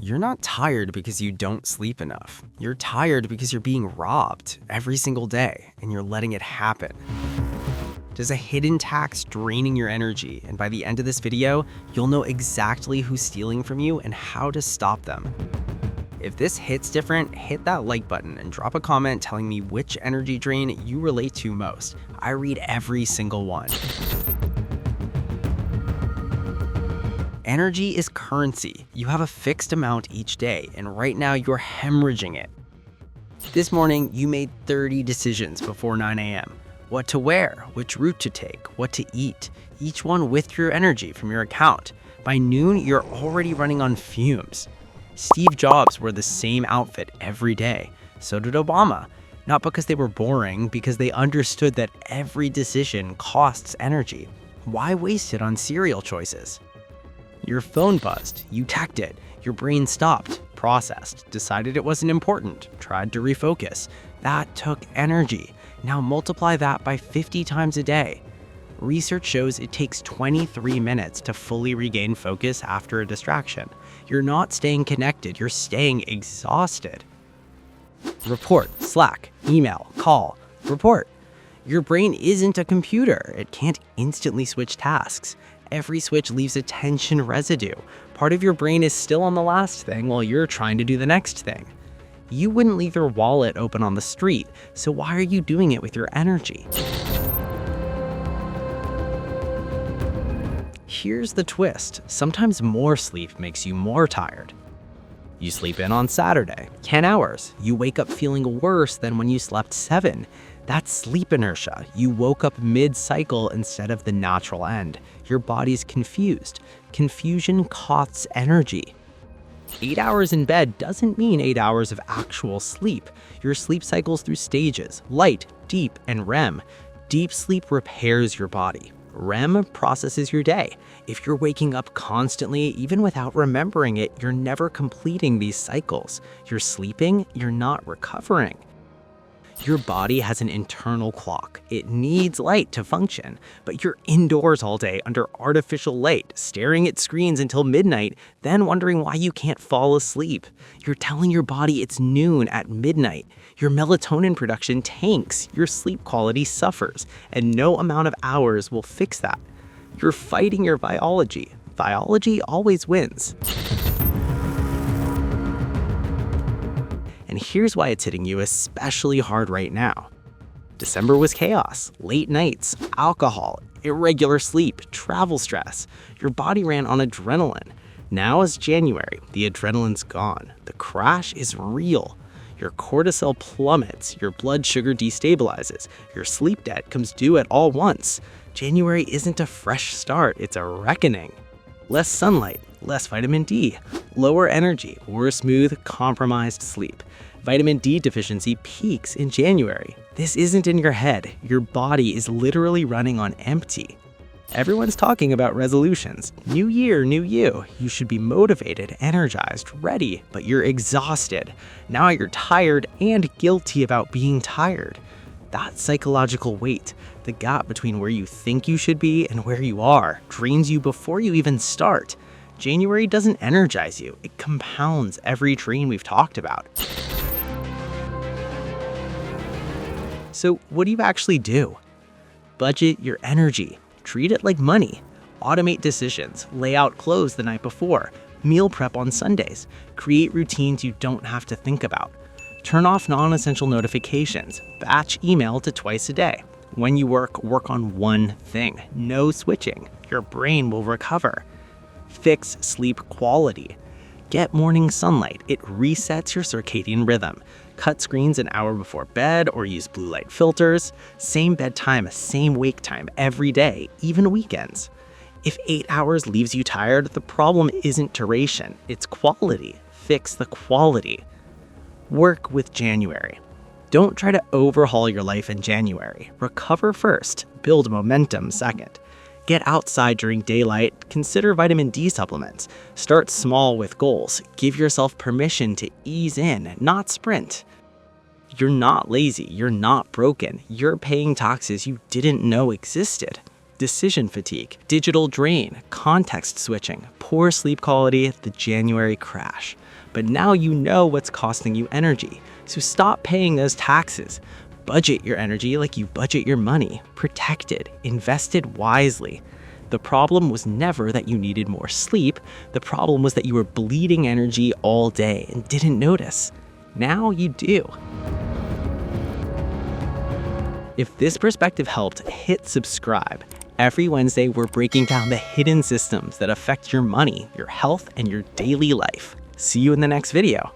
You're not tired because you don't sleep enough. You're tired because you're being robbed every single day and you're letting it happen. There's a hidden tax draining your energy, and by the end of this video, you'll know exactly who's stealing from you and how to stop them. If this hits different, hit that like button and drop a comment telling me which energy drain you relate to most. I read every single one. Energy is currency. You have a fixed amount each day, and right now you're hemorrhaging it. This morning, you made 30 decisions before 9 a.m. What to wear, which route to take, what to eat, each one with your energy from your account. By noon, you're already running on fumes. Steve Jobs wore the same outfit every day. So did Obama. Not because they were boring, because they understood that every decision costs energy. Why waste it on cereal choices? Your phone buzzed, you checked it, your brain stopped, processed, decided it wasn't important, tried to refocus. That took energy. Now multiply that by 50 times a day. Research shows it takes 23 minutes to fully regain focus after a distraction. You're not staying connected, you're staying exhausted. Report, Slack, email, call, report. Your brain isn't a computer. It can't instantly switch tasks. Every switch leaves a tension residue. Part of your brain is still on the last thing while you're trying to do the next thing. You wouldn't leave your wallet open on the street, so why are you doing it with your energy? Here's the twist. Sometimes more sleep makes you more tired. You sleep in on Saturday, 10 hours. You wake up feeling worse than when you slept 7. That's sleep inertia. You woke up mid-cycle instead of the natural end. Your body's confused. Confusion costs energy. 8 hours in bed doesn't mean 8 hours of actual sleep. Your sleep cycles through stages: light, deep, and REM. Deep sleep repairs your body. REM processes your day. If you're waking up constantly, even without remembering it, you're never completing these cycles. You're sleeping, you're not recovering. Your body has an internal clock. It needs light to function, but you're indoors all day under artificial light, staring at screens until midnight, then wondering why you can't fall asleep. You're telling your body it's noon at midnight. Your melatonin production tanks, your sleep quality suffers, and no amount of hours will fix that. You're fighting your biology. Biology always wins. And here's why it's hitting you especially hard right now. December was chaos, late nights, alcohol, irregular sleep, travel stress. Your body ran on adrenaline. Now is January, the adrenaline's gone. The crash is real. Your cortisol plummets, your blood sugar destabilizes, your sleep debt comes due at all once. January isn't a fresh start, it's a reckoning. Less sunlight, less vitamin D, lower energy, or smooth, compromised sleep. Vitamin D deficiency peaks in January. This isn't in your head. Your body is literally running on empty. Everyone's talking about resolutions. New year, new you. You should be motivated, energized, ready, but you're exhausted. Now you're tired and guilty about being tired. That psychological weight, the gap between where you think you should be and where you are, drains you before you even start. January doesn't energize you. It compounds every drain we've talked about. So what do you actually do? Budget your energy. Treat it like money. Automate decisions. Lay out clothes the night before. Meal prep on Sundays. Create routines you don't have to think about. Turn off non-essential notifications. Batch email to twice a day. When you work on one thing. No switching. Your brain will recover. Fix sleep quality. Get morning sunlight. It resets your circadian rhythm. Cut screens an hour before bed or use blue light filters. Same bedtime, same wake time every day, even weekends. If 8 hours leaves you tired, the problem isn't duration, it's quality. Fix the quality. Work with January. Don't try to overhaul your life in January. Recover first, build momentum second. Get outside during daylight, consider vitamin D supplements. Start small with goals. Give yourself permission to ease in, not sprint. You're not lazy, you're not broken. You're paying taxes you didn't know existed. Decision fatigue, digital drain, context switching, poor sleep quality, the January crash. But now you know what's costing you energy, so stop paying those taxes. Budget your energy like you budget your money. Protect it, invest it wisely. The problem was never that you needed more sleep. The problem was that you were bleeding energy all day and didn't notice. Now you do. If this perspective helped, hit subscribe. Every Wednesday, we're breaking down the hidden systems that affect your money, your health, and your daily life. See you in the next video.